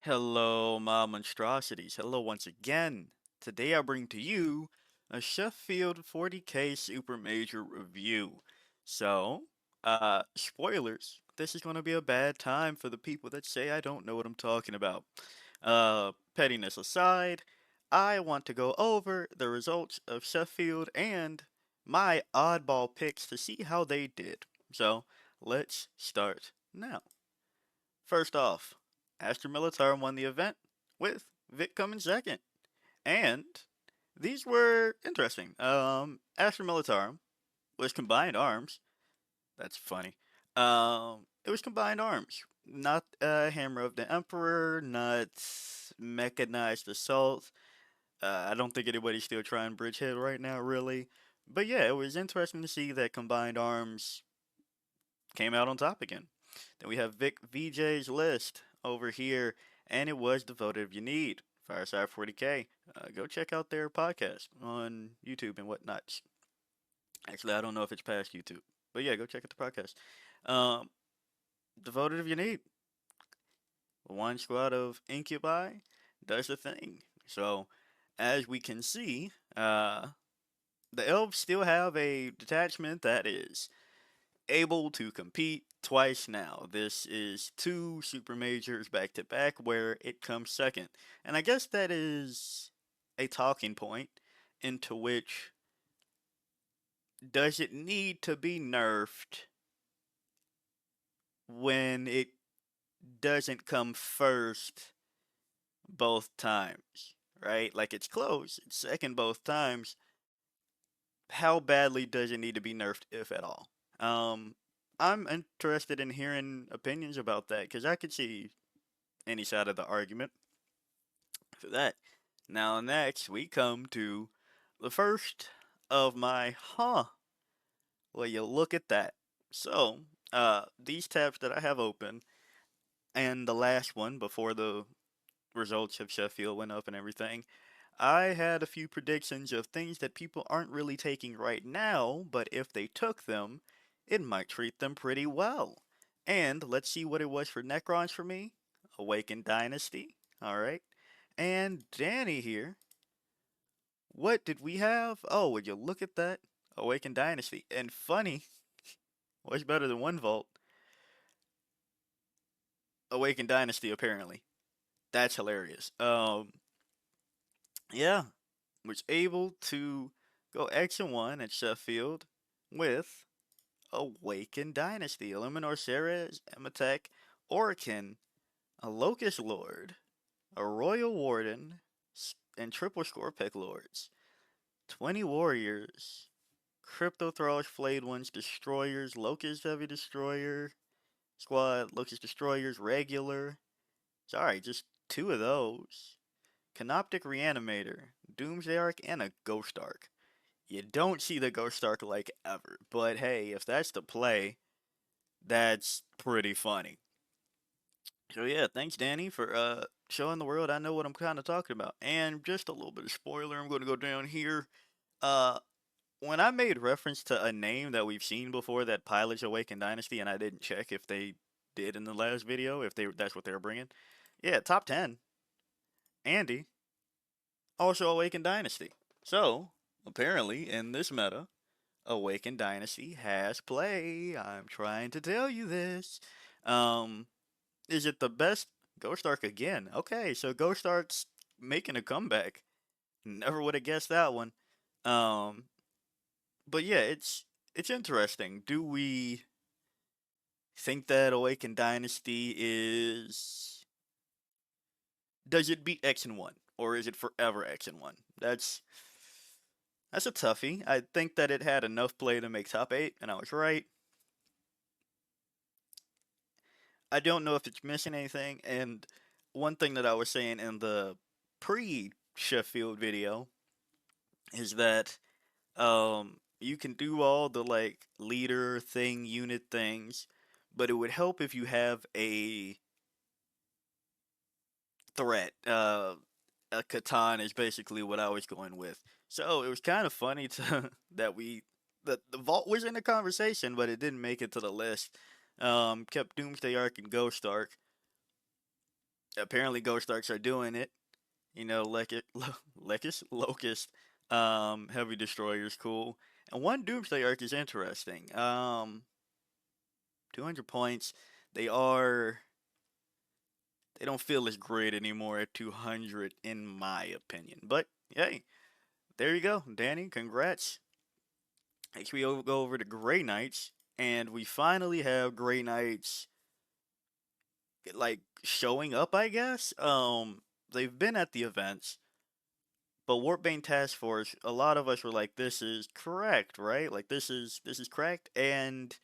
Hello, my monstrosities. Hello once again. Today I bring to you a Sheffield 40K Super Major review. Spoilers. This is going to be a bad time for the people that say I don't know what I'm talking about. Pettiness aside, I want to go over the results of Sheffield and my oddball picks to see how they did. So, let's start now. First off, Astra Militarum won the event, with Vic coming second. And these were interesting. Astra Militarum was combined arms. That's funny. It was combined arms. Not Hammer of the Emperor, not mechanized assault. I don't think anybody's still trying Bridgehead right now, really. But yeah, it was interesting to see that combined arms came out on top again. Then we have Vic VJ's list over here, and it was Devoted If You Need, Fireside 40K. Go check out their podcast on YouTube and whatnot. Actually, I don't know if it's past YouTube, but yeah, go check out the podcast. Um, Devoted If You Need, one squad of Incubi does the thing. So, as we can see, the elves still have a detachment that is able to compete twice now. This is two super majors back to back where it comes second. And I guess that is a talking point into which does it need to be nerfed when it doesn't come first both times, right? Like it's close, it's second both times. How badly does it need to be nerfed, if at all? Um, I'm interested in hearing opinions about that because I could see any side of the argument for that. Now, next, we come to the first of my Well, you look at that. So, these tabs that I have open, and the last one before the results of Sheffield went up and everything, I had a few predictions of things that people aren't really taking right now, but if they took them, it might treat them pretty well. And let's see what it was for Necrons for me. Awakened Dynasty. Alright. And Danny here. What did we have? Oh, would you look at that? Awakened Dynasty. And funny, what's better than one Vault? Awakened Dynasty, apparently. That's hilarious. Yeah, was able to go X and 1 at Sheffield with Awakened Dynasty. Illuminor Ceres, Ematek, Orican, a Locust Lord, a Royal Warden, and triple Scorpic Lords. 20 Warriors, Crypto Thralls, Flayed Ones, Destroyers, Locust Heavy Destroyer, Squad, Locust Destroyers, Regular. Sorry, just two of those. Canoptic Reanimator, Doomsday Arc, and a Ghost Arc. You don't see the Ghost Arc like ever, but hey, if that's the play, that's pretty funny. So yeah, thanks Danny for showing the world I know what I'm kind of talking about. And just a little bit of spoiler, I'm going to go down here. Uh when I made reference to a name that we've seen before that pilots Awakened Dynasty and I didn't check if they did in the last video, if that's what they were bringing. Yeah, top 10. Andy, also Awakened Dynasty. So, apparently in this meta, Awakened Dynasty has play. I'm trying to tell you this. Um, is it the best? Ghost Arc again. Okay, so Ghost Arc's making a comeback. Never would have guessed that one. Um, but yeah, it's interesting. Do we think that Awakened Dynasty is does it beat X and 1 or is it forever X and 1? That's a toughie. I think that it had enough play to make top 8 and I was right. I don't know if it's missing anything. And one thing that I was saying in the pre Sheffield video is that you can do all the like leader thing, unit things, but it would help if you have a threat. A Catan is basically what I was going with. So it was kind of funny to that the vault was in the conversation, but it didn't make it to the list. Kept Doomsday Arc and Ghost Arc. Apparently, Ghost Arcs are doing it. You know, Locust, Heavy Destroyer's cool. And one Doomsday arc is interesting. 200 points. They are they don't feel as great anymore at 200 in my opinion. But hey, there you go, Danny. Congrats. Next we go over to Grey Knights, and we finally have Grey Knights like showing up. I guess. They've been at the events, but Warpbane Task Force. A lot of us were like, "This is correct, right? Like this is correct," and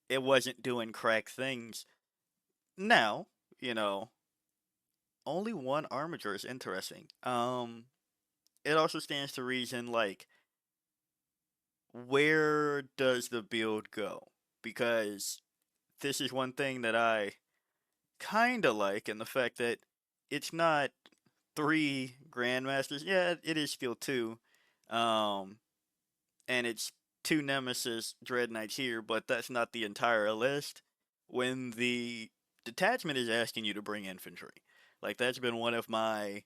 it wasn't doing crack things. Now, you know, only one armature is interesting. It also stands to reason like where does the build go? Because this is one thing that I kinda like, and the fact that it's not three grandmasters. Yeah, it is still two, um, and it's two Nemesis Dread Knights here, but that's not the entire list. When the detachment is asking you to bring infantry, like that's been one of my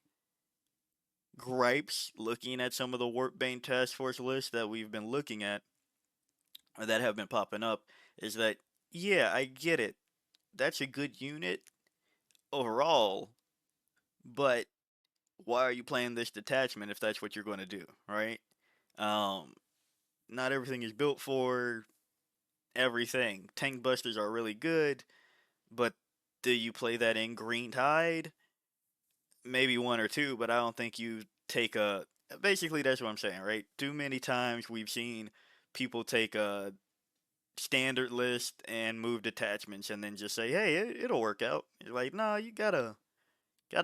gripes looking at some of the Warpbane Task Force lists that we've been looking at or that have been popping up is that yeah, I get it. That's a good unit overall, but why are you playing this detachment if that's what you're going to do, right? Um, Not everything is built for everything. Tank busters are really good, but do you play that in Green Tide? Maybe one or two, but I don't think you take a. Basically, that's what I'm saying, right? Too many times we've seen people take a standard list and move detachments and then just say, "Hey, it'll work out." You're like, no, you gotta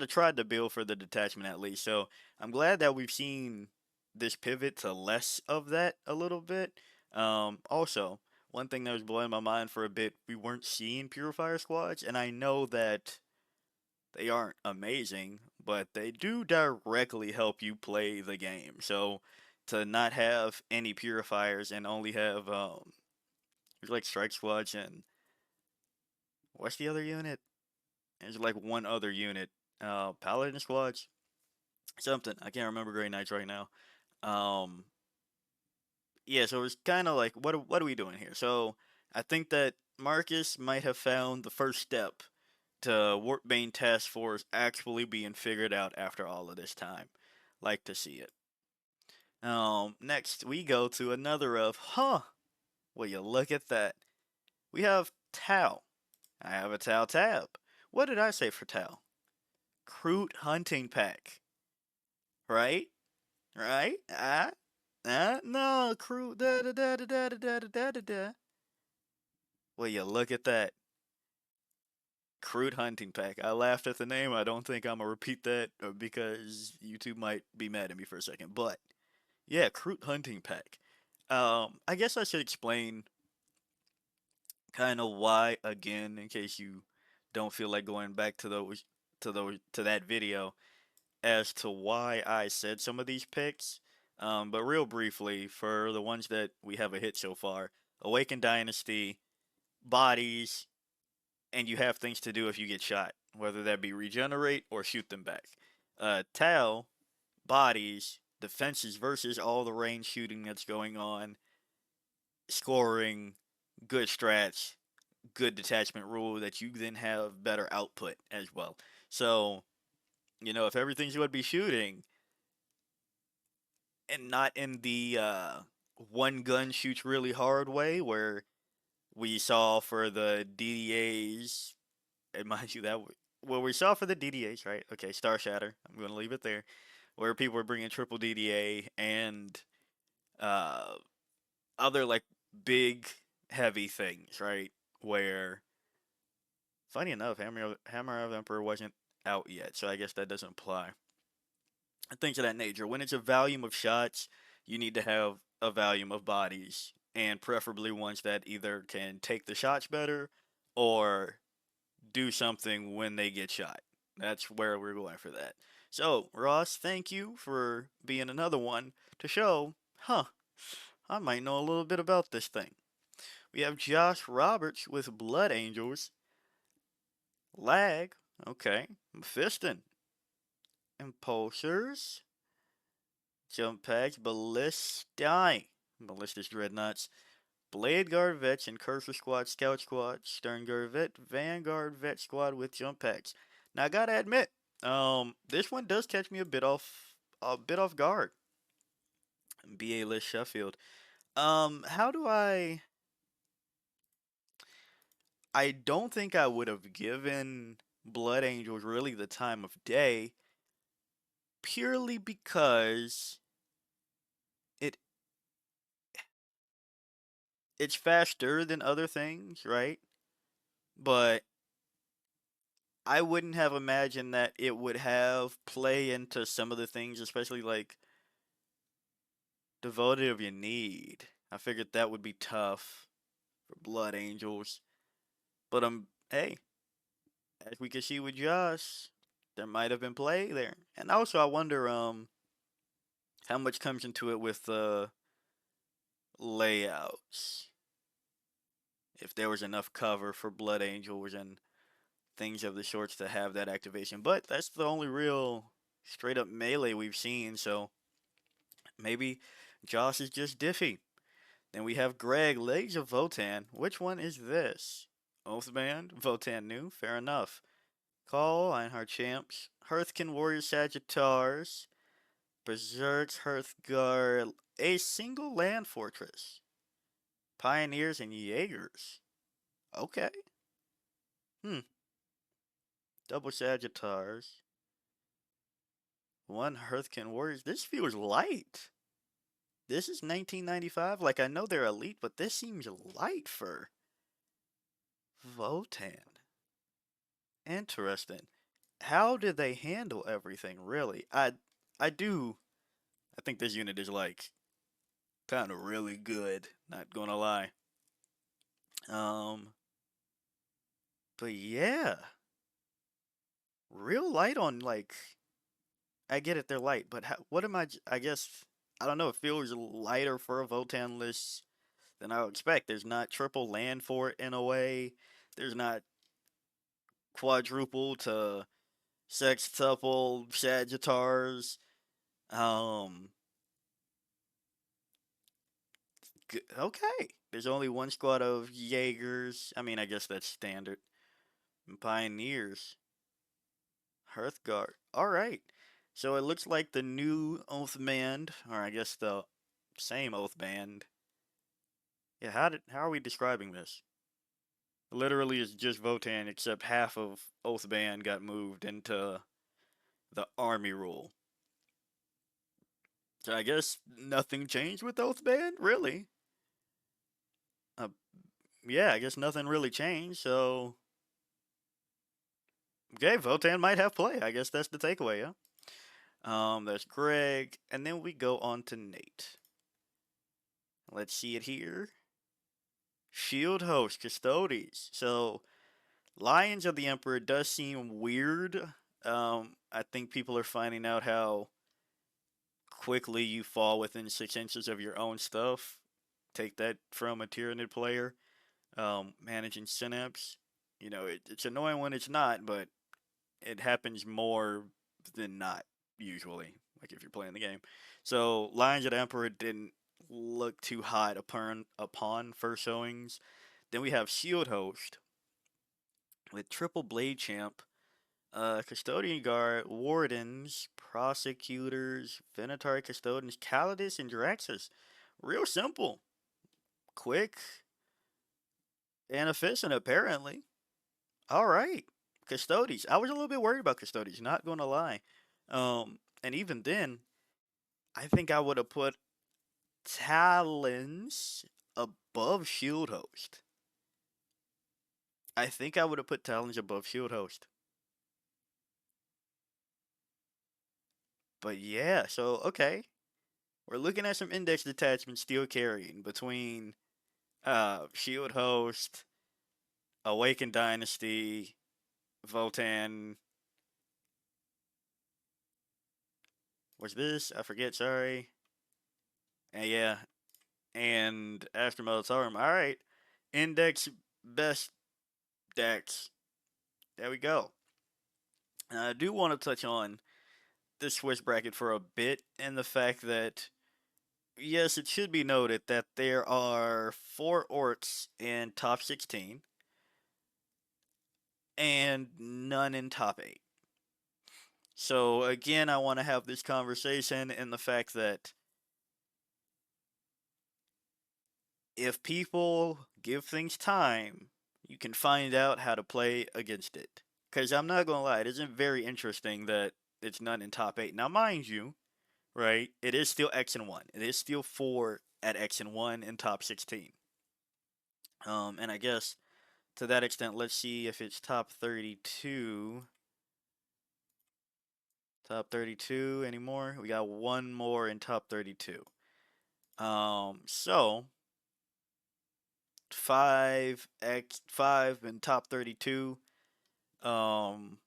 try to build for the detachment at least. So I'm glad that we've seen this pivot to less of that a little bit. Also, one thing that was blowing my mind for a bit, we weren't seeing purifier squads, and I know that they aren't amazing, but they do directly help you play the game. So to not have any purifiers and only have like strike squads and what's the other unit? There's like one other unit, paladin squads, something. I can't remember Grey Knights right now. Um, yeah, so it's kind of like, what are we doing here? So I think that Marcus might have found the first step to Warpbane Task Force actually being figured out after all of this time. Like to see it. Next we go to another of, huh? Well, you look at that. We have Tau. I have a Tau tab. What did I say for Tau? Kroot hunting pack, right? Right? No, Kroot. Da da da da da da da da da da. Well, you look at that. Kroot hunting pack. I laughed at the name. I don't think I'm gonna repeat that because YouTube might be mad at me for a second. But yeah, Kroot hunting pack. I guess I should explain kind of why again, in case you don't feel like going back to that video as to why I said some of these picks. But real briefly, for the ones that we have a hit so far, Awakened Dynasty, bodies, and you have things to do if you get shot, whether that be regenerate or shoot them back. Tal, bodies, defenses versus all the range shooting that's going on, scoring, good strats, good detachment rule that you then have better output as well. So, if everything's going to be shooting, and not in the one gun shoots really hard way where we saw for the DDAs, and mind you that well we saw for the DDAs, right? Okay, Star Shatter. I'm going to leave it there, where people were bringing triple DDA and uh, other like big heavy things, right? Where funny enough, Hammer of Emperor wasn't out yet, so I guess that doesn't apply. Things of that nature. When it's a volume of shots, you need to have a volume of bodies, and preferably ones that either can take the shots better or do something when they get shot. That's where we're going for that. So, Ross, thank you for being another one to show, huh, I might know a little bit about this thing. We have Josh Roberts with Blood Angels, Lag, Okay. Mephiston. Impulsors. Jump packs. Ballistic Dreadnoughts. Blade Guard Vets and Cursor Squad, Scout Squad, Stern Guard Vet, Vanguard Vet Squad with jump packs. Now I gotta admit, this one does catch me a bit off guard. BA list Sheffield. How do I don't think I would have given Blood Angels really the time of day, purely because it it's faster than other things, right? But I wouldn't have imagined that it would have play into some of the things, especially like devoted of your need. I figured that would be tough for Blood Angels. But hey, as we can see with Josh, there might have been play there. And also I wonder how much comes into it with layouts. If there was enough cover for Blood Angels and things of the sorts to have that activation. But that's the only real straight up melee we've seen, so maybe Josh is just diffy. Then we have Greg, Legs of Votan. Which one is this? Oathband, Votan new, fair enough. Call, Einhard Champs, Hearthkin Warrior Sagittars, Berserks, Hearthguard, a single land fortress. Pioneers and Jaegers. Okay. Hmm. Double Sagittars. One Hearthkin Warriors. This feels light. This is 1995. Like, I know they're elite, but this seems light for Votan. Interesting. How did they handle everything, really? I do. I think this unit is, like, kind of really good. Not gonna lie. Um, but yeah. Real light on, like, I get it, they're light, but what am I guess, I don't know, it feels lighter for a Votan list than I would expect. There's not triple land for it in a way. There's not quadruple to sextuple Sagittars. Um, okay. There's only one squad of Jaegers. I mean, I guess that's standard. Pioneers. Hearthguard. Alright. So it looks like the new Oath Band, or I guess the same Oath Band. Yeah, how are we describing this? Literally, it's just Votan, except half of Oath Band got moved into the army rule. So I guess nothing changed with Oath Band, really. Uh, yeah, I guess nothing really changed. So okay, Votan might have play. I guess that's the takeaway. Yeah. That's Greg, and then we go on to Nate. Let's see it here. Shield host Custodes. So Lions of the Emperor does seem weird. I think people are finding out how quickly you fall within 6 inches of your own stuff. Take that from a Tyranid player. Managing synapse. It's annoying when it's not, but it happens more than not usually. Like if you're playing the game. So Lions of the Emperor didn't look too hot upon first showings. Then we have Shield Host with Triple Blade Champ, Custodian Guard, Wardens, Prosecutors, Venatari Custodians, Calidus, and Draxus. Real simple, quick, and efficient, apparently. All right. Custodes. I was a little bit worried about Custodes, not going to lie. And even then, I think I would have put Talons above Shield Host. I think I would have put Talons above Shield Host. But yeah, so okay. We're looking at some index detachments still carrying between Shield Host, Awakened Dynasty, Votan. What's this? I forget, sorry. And yeah, and Astro Militarum. Alright. Index best decks. There we go. And I do want to touch on this Swiss bracket for a bit and the fact that, yes, it should be noted that there are 4 orcs in top 16 and none in top 8. So, again, I want to have this conversation in the fact that if people give things time, you can find out how to play against it. Because I'm not going to lie, it isn't very interesting that it's none in top 8. Now, mind you, right, it is still X and 1. It is still 4 at X and 1 in top 16. And I guess to that extent, let's see if it's top 32. Top 32 anymore? We got one more in top 32. So 5 in top 32 um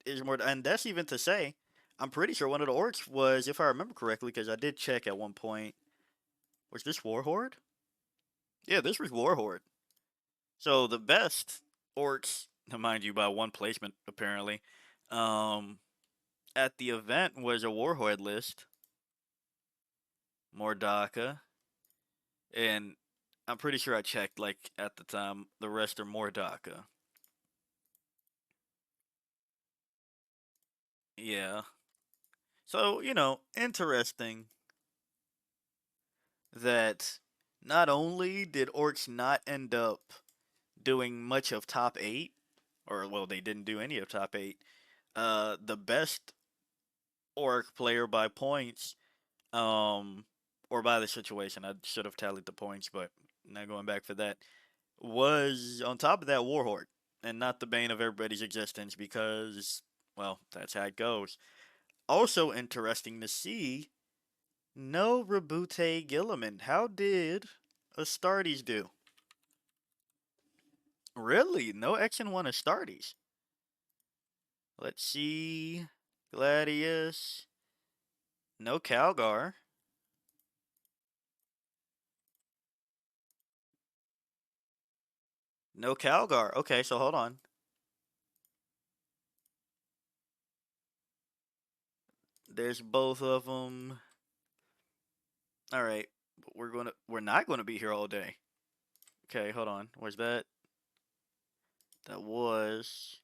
is more, and that's even to say I'm pretty sure one of the orcs was, if I remember correctly, because I did check at one point, was this Warhorde? Yeah, this was Warhorde. So the best orcs, mind you, by one placement apparently, um at the event was a Warhorde list, Mordaka, and I'm pretty sure I checked like at the time the rest are Mordaka. Yeah. So, interesting that not only did orcs not end up doing much of top 8, or well, they didn't do any of top 8, the best orc player by points, um, or by the situation, I should have tallied the points, but not going back for that, was on top of that Warhorde, and not the bane of everybody's existence because, well, that's how it goes. Also interesting to see, no Rabute Gilliman. How did Astartes do? Really? No X and 1 Astartes. Let's see. Gladius. No Calgar. No Calgar. Okay, so hold on. There's both of them. All right. We're not going to be here all day. Okay, hold on. Where's that? That was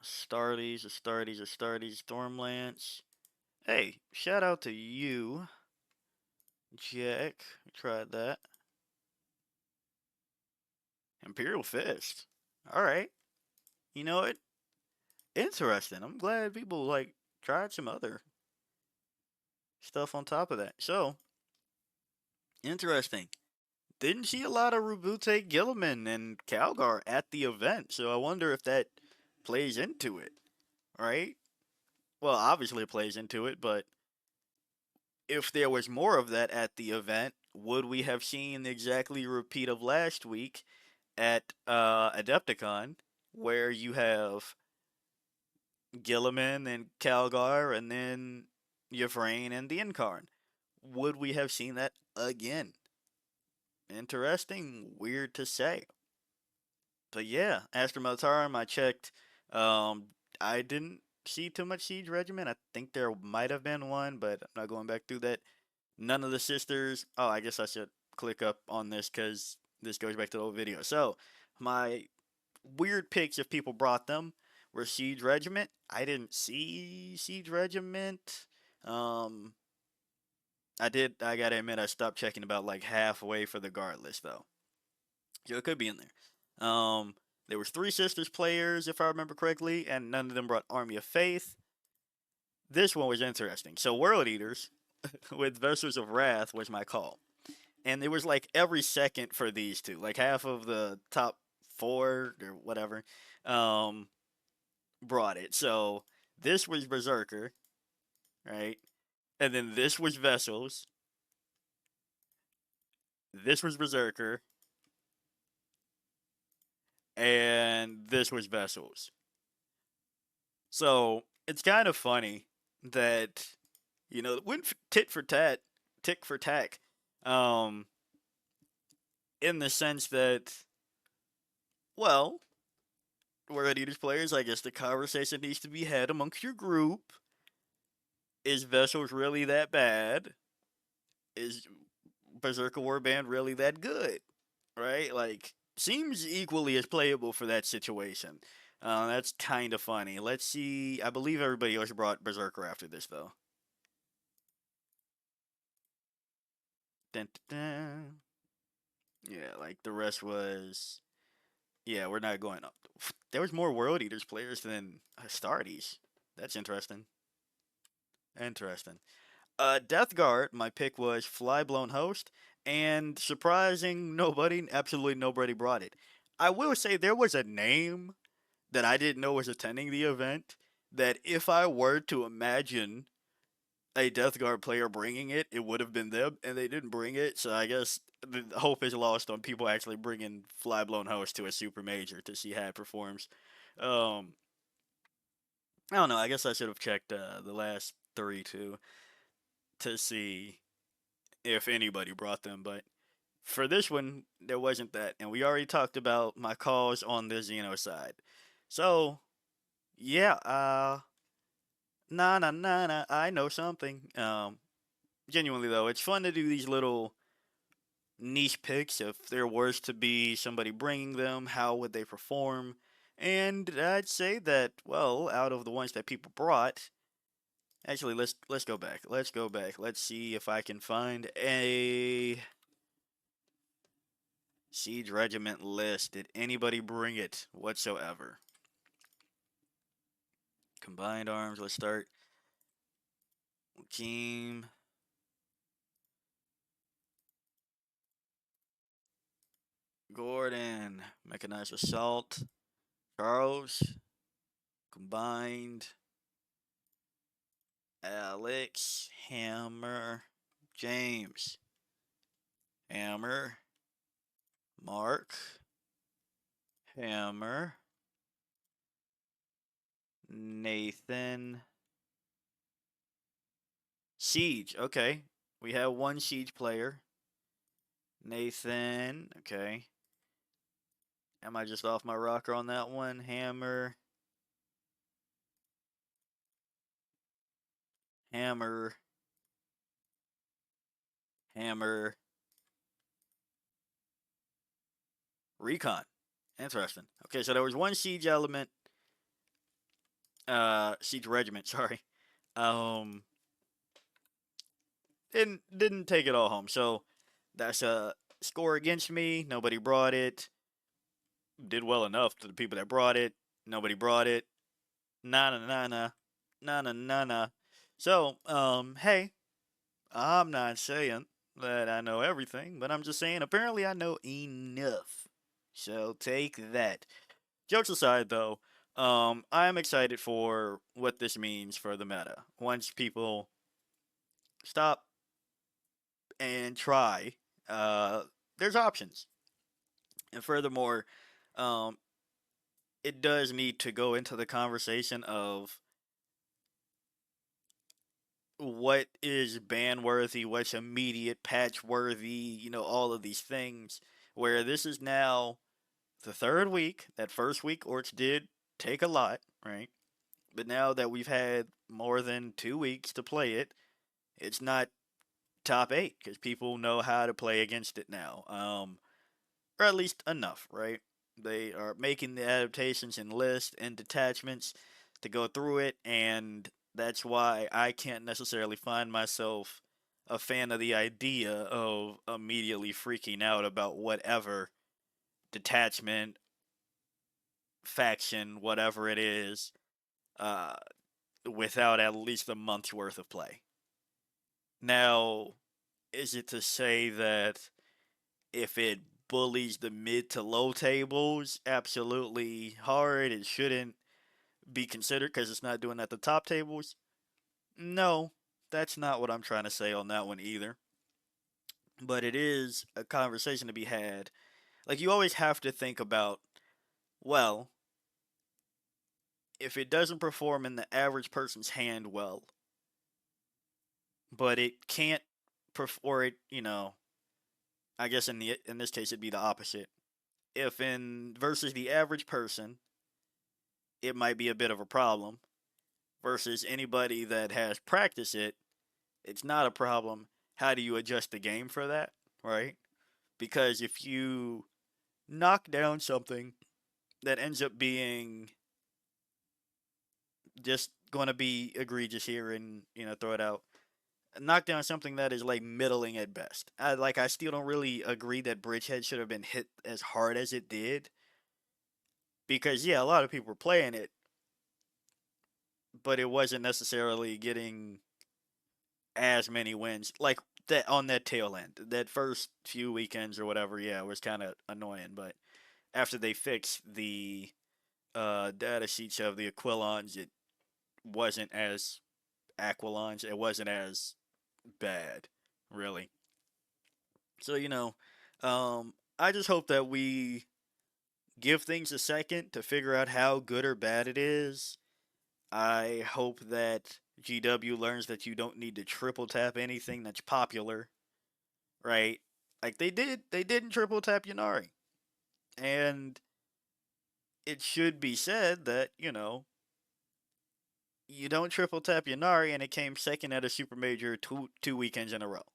Astartes, Stormlance. Hey, shout out to you, Jack. We tried that. Imperial Fist. All right. You know what? Interesting. I'm glad people like tried some other stuff on top of that. So, interesting. Didn't see a lot of Rabute Gilliman and Calgar at the event, so I wonder if that plays into it, right? Well, obviously it plays into it, but if there was more of that at the event, would we have seen exactly a repeat of last week at Adepticon, where you have Gilliman and Calgar and then Yvrain and the Incarn? Would we have seen that again? Interesting, weird to say. But yeah, Astra Militarum, I checked. I didn't see too much Siege Regiment. I think there might have been one, but I'm not going back through that. None of the sisters. Oh, I guess I should click up on this because this goes back to the old video. So, my weird picks, if people brought them, were Siege Regiment. I didn't see Siege Regiment. Um, I gotta admit, I stopped checking about like halfway for the guard list though. So it could be in there. There was 3 sisters players, if I remember correctly, and none of them brought Army of Faith. This one was interesting. So World Eaters with Vessels of Wrath was my call. And it was like every second for these two. Like half of the top 4 or whatever um, brought it. So this was Berserker, right? And then this was Vessels. This was Berserker. And this was Vessels. So it's kind of funny that, went tit for tat, tick for tack, um, in the sense that, well, World Eaters players, I guess the conversation needs to be had amongst your group. Is Vessels really that bad? Is Berserker Warband really that good? Right? Like, seems equally as playable for that situation. That's kind of funny. Let's see. I believe everybody else brought Berserker after this, though. Dun, dun, dun. Yeah, like the rest was. Yeah, we're not going up. There was more World Eaters players than Astartes. That's interesting. Interesting. Death Guard, my pick was Flyblown Host, and surprising nobody, absolutely nobody brought it. I will say there was a name that I didn't know was attending the event that if I were to imagine a Death Guard player bringing it, it would have been them, and they didn't bring it, so I guess the hope is lost on people actually bringing Flyblown Host to a super major to see how it performs. Um, I don't know, I guess I should have checked the last three too to see if anybody brought them, but for this one, there wasn't that, and we already talked about my calls on the Xeno side. So, yeah, nah, nah, nah, nah, I know something. Genuinely though, it's fun to do these little niche picks. If there was to be somebody bringing them, how would they perform? And I'd say that, well, out of the ones that people brought, actually, let's go back. Let's go back. Let's see if I can find a Siege Regiment list. Did anybody bring it whatsoever? Combined arms. Let's start. Team. Gordon. Mechanized Assault. Charles. Combined. Alex. Hammer. James. Hammer. Mark. Hammer. Nathan. Siege. Okay. We have one Siege player. Nathan. Okay. Am I just off my rocker on that one? Hammer. Hammer. Hammer. Recon. Interesting. Okay, so there was one siege element, siege regiment. Sorry, um, didn't take it all home. So that's a score against me. Nobody brought it. Did well enough to the people that brought it. Nobody brought it. Na na na na na na na na. So hey, I'm not saying that I know everything, but I'm just saying apparently I know enough. So take that. Jokes aside, though, I'm excited for what this means for the meta. Once people stop and try, uh, there's options. And furthermore, um, it does need to go into the conversation of what is ban worthy, what's immediate patch worthy, all of these things. Where this is now the third week. That first week, Orcs did take a lot, right? But now that we've had more than 2 weeks to play it, it's not top eight because people know how to play against it now, or at least enough, right? They are making the adaptations in lists and detachments to go through it, and that's why I can't necessarily find myself a fan of the idea of immediately freaking out about whatever detachment, faction, whatever it is, uh, without at least a month's worth of play. Now, is it to say that if it bullies the mid to low tables absolutely hard, it shouldn't be considered because it's not doing at the top tables? No, that's not what I'm trying to say on that one either. But it is a conversation to be had. Like, you always have to think about, well, if it doesn't perform in the average person's hand well, but it can't or it, I guess in this case it'd be the opposite. If in versus the average person, it might be a bit of a problem. Versus anybody that has practiced it, it's not a problem. How do you adjust the game for that, right? Because if you knock down something that ends up being just going to be egregious here and throw it out, knock down something that is like middling at best. I still don't really agree that Bridgehead should have been hit as hard as it did because yeah, a lot of people were playing it, but it wasn't necessarily getting as many wins. Like that on that tail end, that first few weekends or whatever, yeah, it was kind of annoying. But after they fixed the data sheets of the Aquilons, it wasn't as Aquilons. It wasn't as bad, really. So I just hope that we give things a second to figure out how good or bad it is. I hope that GW learns that you don't need to triple tap anything that's popular, right? Like they didn't triple tap Yanari. And it should be said that, you don't triple tap Yanari and it came second at a super major two weekends in a row.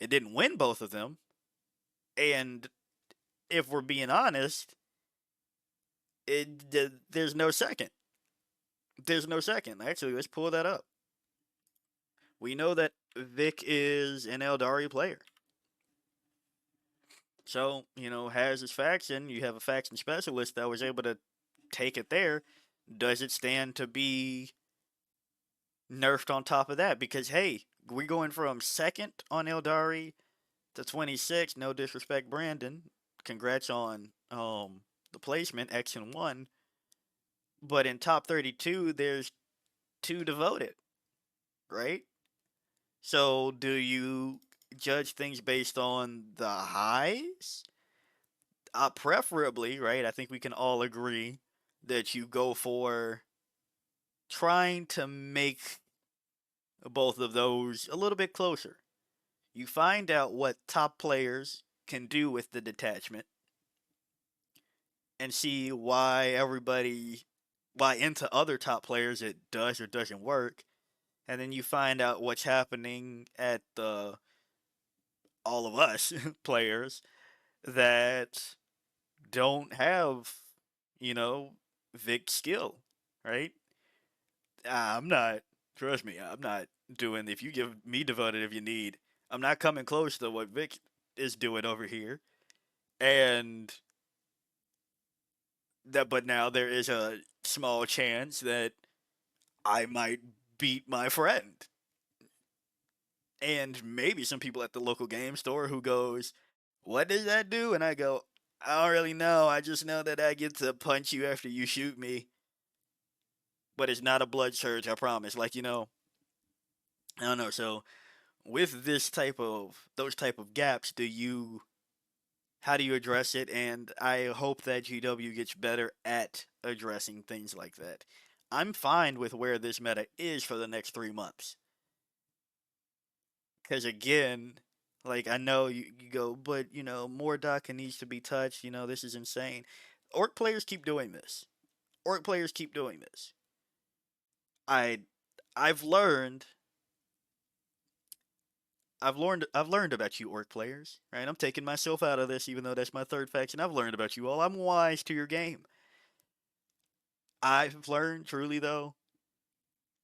It didn't win both of them. And if we're being honest, there's no second. There's no second. Actually, let's pull that up. We know that Vic is an Eldari player. So, has his faction. You have a faction specialist that was able to take it there. Does it stand to be nerfed on top of that? Because, hey, we're going from second on Eldari to 26. No disrespect, Brandon. Congrats on the placement, X and 1. But in top 32, there's 2 devoted, right? So, do you judge things based on the highs? Preferably, right? I think we can all agree that you go for trying to make both of those a little bit closer. You find out what top players can do with the detachment and see why into other top players it does or doesn't work. And then you find out what's happening at the all of us players that don't have, you know, Vic skill, right? I'm not. Trust me, I'm not doing. If you give me devoted, if you need, I'm not coming close to what Vic is doing over here. And but now there is a small chance that I might beat my friend, and maybe some people at the local game store who goes, "What does that do?" And I go, "I don't really know. I just know that I get to punch you after you shoot me, but it's not a blood surge. I promise." Like I don't know. So with those type of gaps, how do you address it? And I hope that GW gets better at addressing things like that. I'm fine with where this meta is for the next 3 months. Because again, like I know you go, but more Daka needs to be touched. This is insane. Orc players keep doing this. Orc players keep doing this. I I've learned I've learned about you orc players, right? I'm taking myself out of this even though that's my third faction. I've learned about you all. I'm wise to your game. I've learned truly though,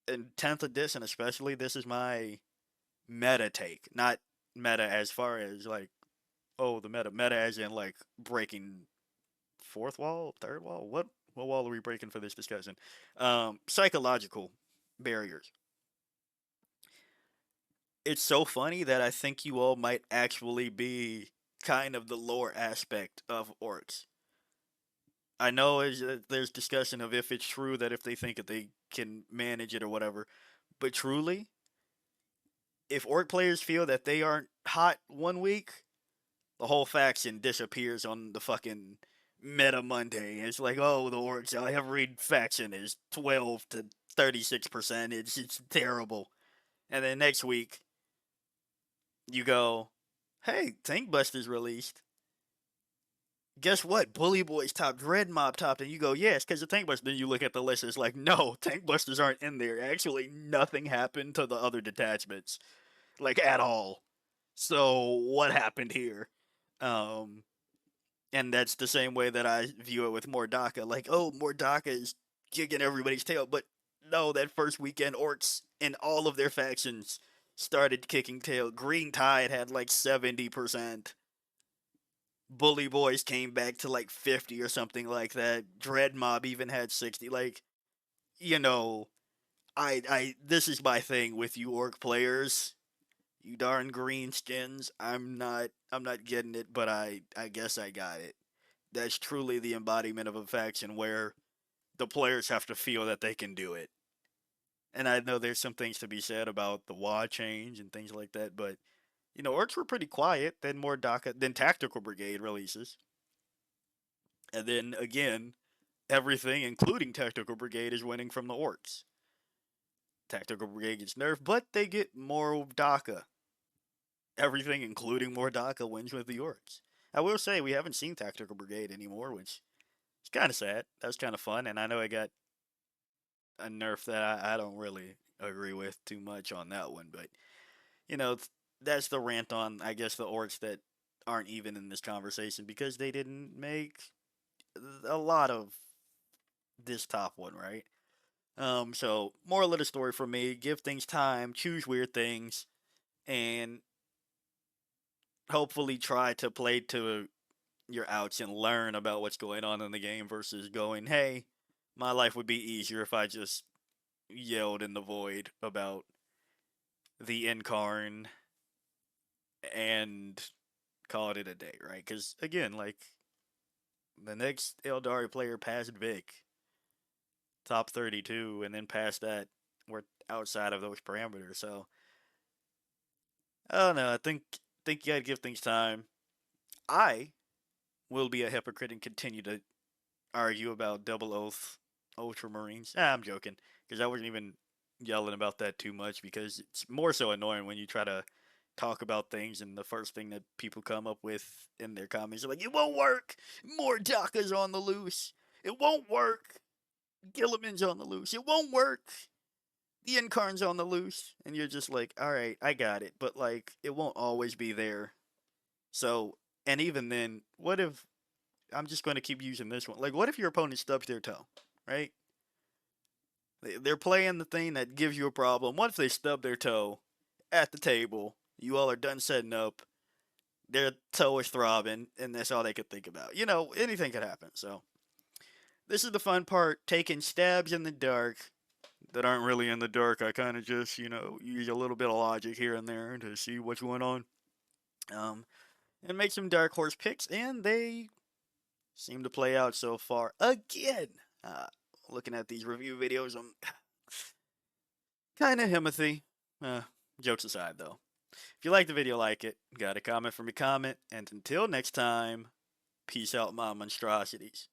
in 10th edition especially, this is my meta take. Not meta as far as like, oh, the meta as in like breaking fourth wall, third wall. What wall are we breaking for this discussion? Psychological barriers. It's so funny that I think you all might actually be kind of the lore aspect of orcs. I know there's discussion of if it's true that if they think that they can manage it or whatever, but truly, if orc players feel that they aren't hot one week, the whole faction disappears on the fucking meta Monday. It's like, oh, the orcs, every faction is 12 to 36%. It's terrible. And then next week, you go, hey, Tank Buster's released. guess what? Bully Boys top, Dread Mob top, and you go, yes, because the Tank Busters. Then you look at the list, it's like, no, Tank Busters aren't in there. Actually, nothing happened to the other detachments, like at all. So what happened here? Um, and that's the same way that I view it with Mordaka. Like, oh, Mordaka is kicking everybody's tail, but no, that first weekend, Orcs in all of their factions started kicking tail. Green Tide had like 70%. Bully Boys came back to like 50 or something like that. Dread Mob even had 60. Like, you know, this is my thing with you orc players. You darn green skins. I'm not getting it, but I guess I got it. That's truly the embodiment of a faction where the players have to feel that they can do it. And I know there's some things to be said about the WA change and things like that, but orcs were pretty quiet. Then more DACA, then Tactical Brigade releases, and then again, everything, including Tactical Brigade, is winning from the orcs. Tactical Brigade gets nerfed, but they get more DACA. Everything, including more DACA, wins with the orcs. I will say we haven't seen Tactical Brigade anymore, which is kind of sad. That was kind of fun, and I know I got a nerf that I don't really agree with too much on that one, but you know that's the rant on I guess the orcs that aren't even in this conversation because they didn't make a lot of this top one, right? So moral of the story for me: give things time, choose weird things, and hopefully try to play to your outs and learn about what's going on in the game versus going, hey, my life would be easier if I just yelled in the void about the Incarn and called it a day, right? Because again, like the next Eldari player past Vic, top 32, and then past that, we're outside of those parameters. So I don't know. I think you gotta give things time. I will be a hypocrite and continue to argue about double oath ultramarines. I'm joking because I wasn't even yelling about that too much because it's more so annoying when you try to talk about things and the first thing that people come up with in their comments are like, it won't work. More Dakas on the loose. It won't work. Gilliman's on the loose. It won't work. The Incarn's on the loose. And you're just like, all right, I got it. But like, it won't always be there. So, and even then, what if I'm just going to keep using this one? Like, what if your opponent stubs their toe, right? They're playing the thing that gives you a problem. What if they stub their toe at the table? You all are done setting up. Their toe is throbbing, and that's all they could think about. Anything could happen. So, this is the fun part taking stabs in the dark that aren't really in the dark. I kind of just, use a little bit of logic here and there to see what's going on. Um, and make some dark horse picks, and they seem to play out so far. Again, uh, looking at these review videos, I'm kind of himothy. Uh, Jokes aside, though. If you like the video, like it. Got a comment from your comment. And until next time, peace out, my monstrosities.